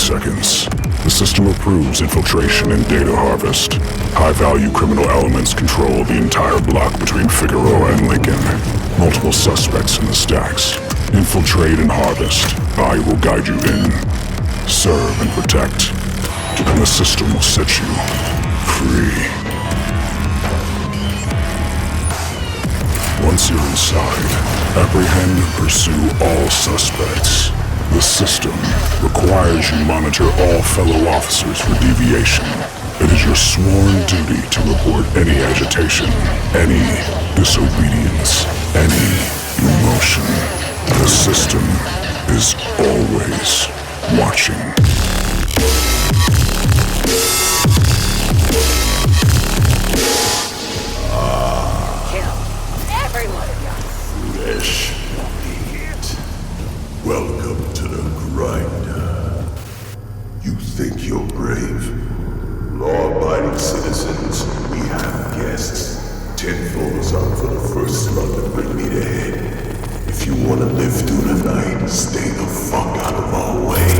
seconds. The system approves infiltration and data harvest. High-value criminal elements control the entire block between Figueroa and Lincoln. Multiple suspects in the stacks. Infiltrate and harvest. I will guide you in. Serve and protect. And the system will set you free. Once you're inside, apprehend and pursue all suspects. The system requires you monitor all fellow officers for deviation. It is your sworn duty to report any agitation, any disobedience, any emotion. The system is always watching. Fresh meat. Welcome to the grinder. You think you're brave? Law-abiding citizens, we have guests. 10 floors up for the first slug to bring me to head. If you want to live through the night, stay the fuck out of our way.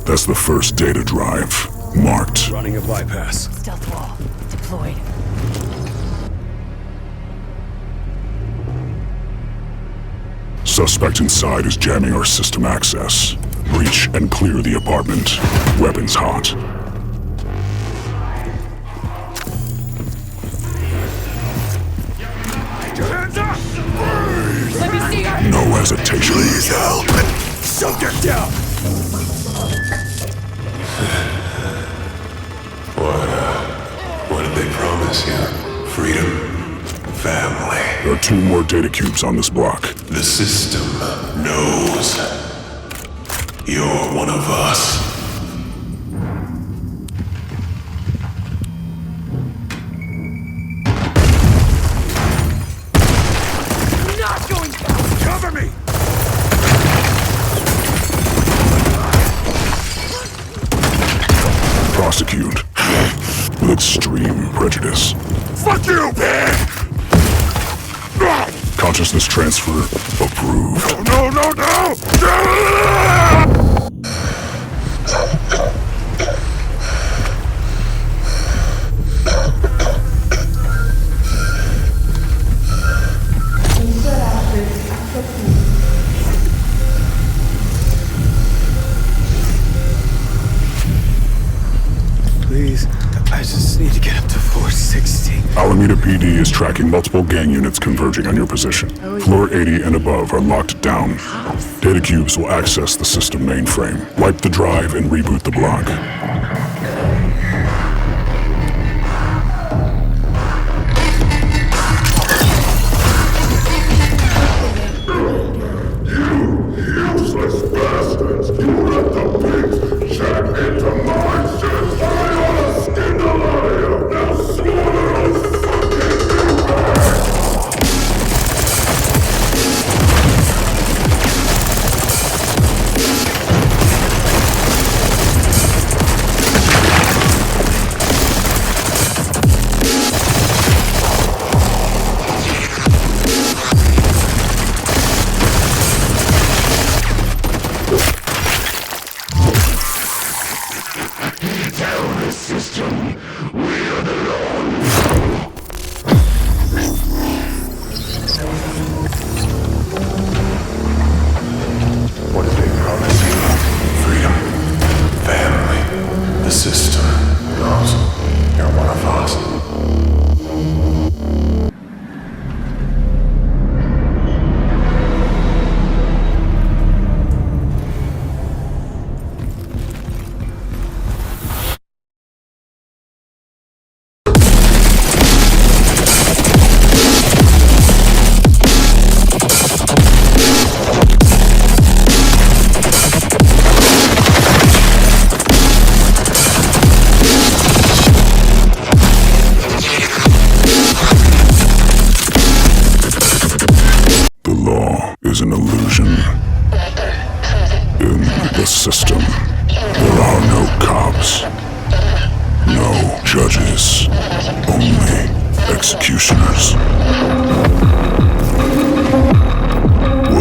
That's the first data drive. Marked. Running a bypass. Stealth wall. Deployed. Suspect inside is jamming our system access. Breach and clear the apartment. Weapons hot. Your hands up! Let me see her! No hesitation. Please help! So get down! What did they promise you? Freedom? Family? There are 2 more data cubes on this block. The system knows you're one of us. Not going down! Cover me! Prosecute. With extreme prejudice. Fuck you, pig! Consciousness transfer approved. No! Please, I just need to get up to 460. Alameda PD is tracking multiple gang units converging on your position. Floor 80 and above are locked down. Data cubes will access the system mainframe. Wipe the drive and reboot the block. Useless bastards! Let the pigs check into my shit! I ought to skin the lot of you! Now swallow the is an illusion. In the system, there are no cops, no judges, only executioners.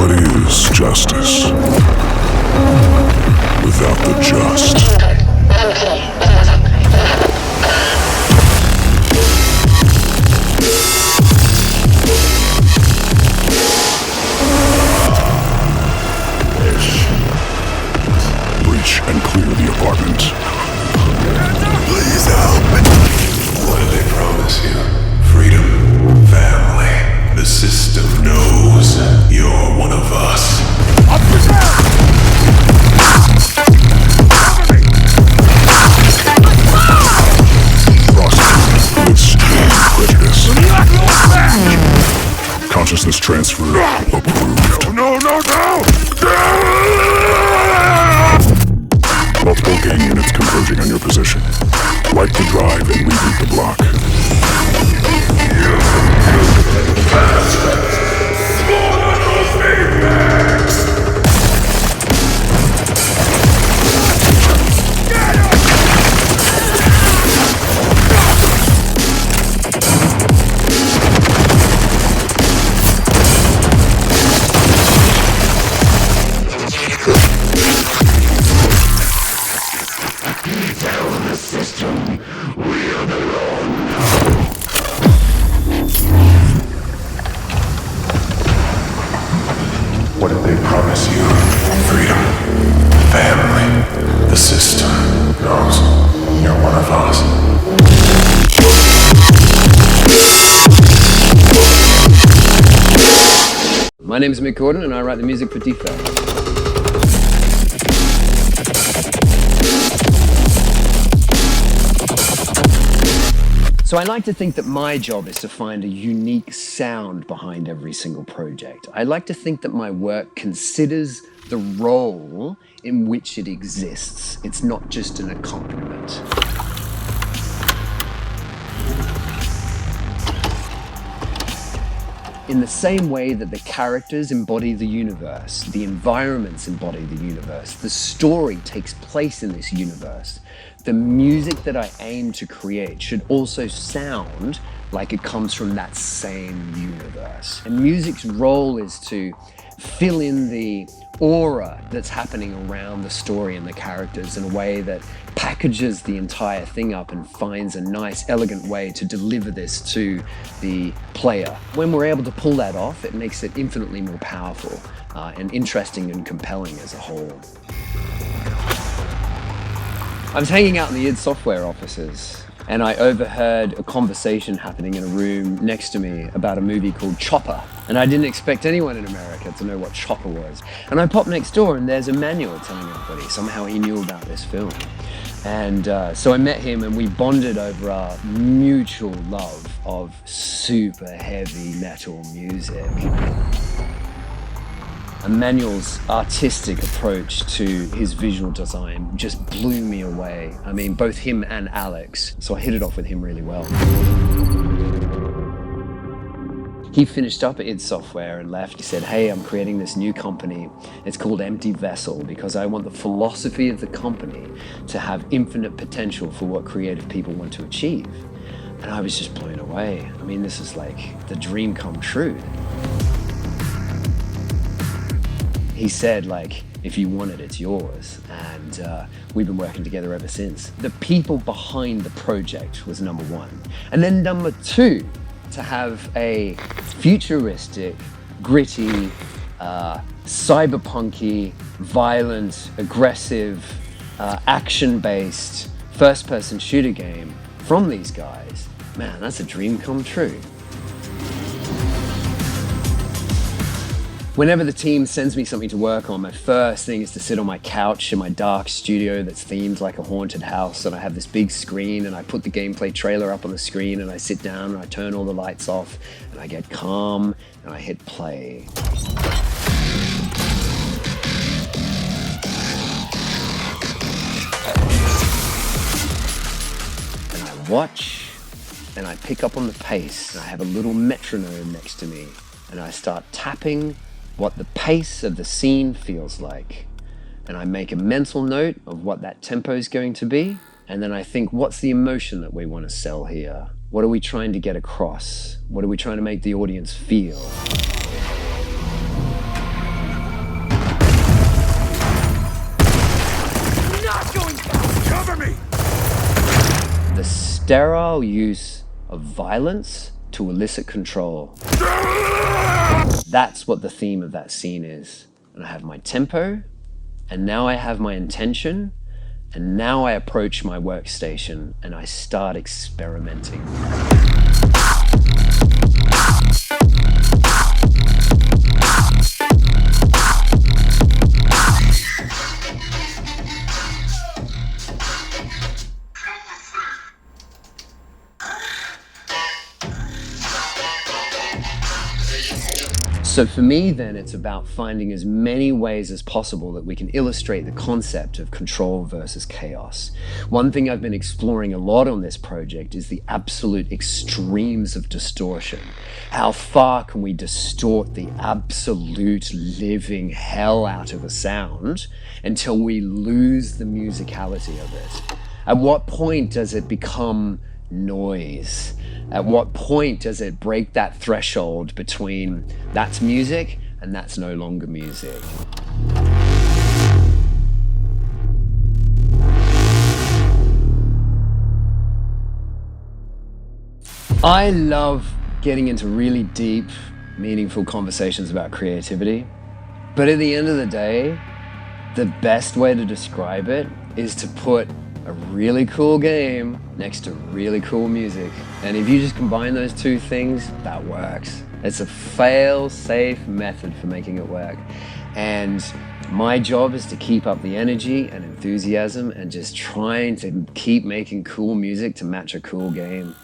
What is justice without the just? Breach and clear the apartment. Please help! What did they promise you? Freedom, family. The system knows you're one of us. Processed with strong prejudice. Consciousness transfer approved. No! Multiple gang units converging on your position. Light the drive and reboot the block. What did they promise you? Freedom, family. The system knows you're one of us. My name is Mick Gordon and I write the music for Defect. So I like to think that my job is to find a unique sound behind every single project. I like to think that my work considers the role in which it exists. It's not just an accompaniment. In the same way that the characters embody the universe, the environments embody the universe, the story takes place in this universe, the music that I aim to create should also sound like it comes from that same universe. And music's role is to fill in the aura that's happening around the story and the characters in a way that packages the entire thing up and finds a nice, elegant way to deliver this to the player. When we're able to pull that off, it makes it infinitely more powerful and interesting and compelling as a whole. I was hanging out in the id Software offices and I overheard a conversation happening in a room next to me about a movie called Chopper. And I didn't expect anyone in America to know what Chopper was. And I popped next door and there's a manual telling everybody. Somehow he knew about this film. And so I met him and we bonded over our mutual love of super heavy metal music. Emmanuel's artistic approach to his visual design just blew me away. I mean, both him and Alex. So I hit it off with him really well. He finished up at id Software and left. He said, hey, I'm creating this new company. It's called Emptyvessel because I want the philosophy of the company to have infinite potential for what creative people want to achieve. And I was just blown away. I mean, this is like the dream come true. He said, like, if you want it, it's yours. And we've been working together ever since. The people behind the project was number one. And then number two, to have a futuristic, gritty, cyberpunky, violent, aggressive, action-based, first-person shooter game from these guys, man, that's a dream come true. Whenever the team sends me something to work on, my first thing is to sit on my couch in my dark studio that's themed like a haunted house, and I have this big screen and I put the gameplay trailer up on the screen and I sit down and I turn all the lights off and I get calm and I hit play. And I watch and I pick up on the pace and I have a little metronome next to me and I start tapping what the pace of the scene feels like. And I make a mental note of what that tempo is going to be. And then I think, what's the emotion that we want to sell here? What are we trying to get across? What are we trying to make the audience feel? sterile use of violence to elicit control. That's what the theme of that scene is. And I have my tempo, and now I have my intention, and now I approach my workstation and I start experimenting. So for me then, it's about finding as many ways as possible that we can illustrate the concept of control versus chaos. One thing I've been exploring a lot on this project is the absolute extremes of distortion. How far can we distort the absolute living hell out of a sound until we lose the musicality of it? At what point does it become noise? At what point does it break that threshold between that's music and that's no longer music? I love getting into really deep, meaningful conversations about creativity. But at the end of the day, the best way to describe it is to put a really cool game next to really cool music. And if you just combine those two things, that works. It's a fail-safe method for making it work. And my job is to keep up the energy and enthusiasm and just trying to keep making cool music to match a cool game.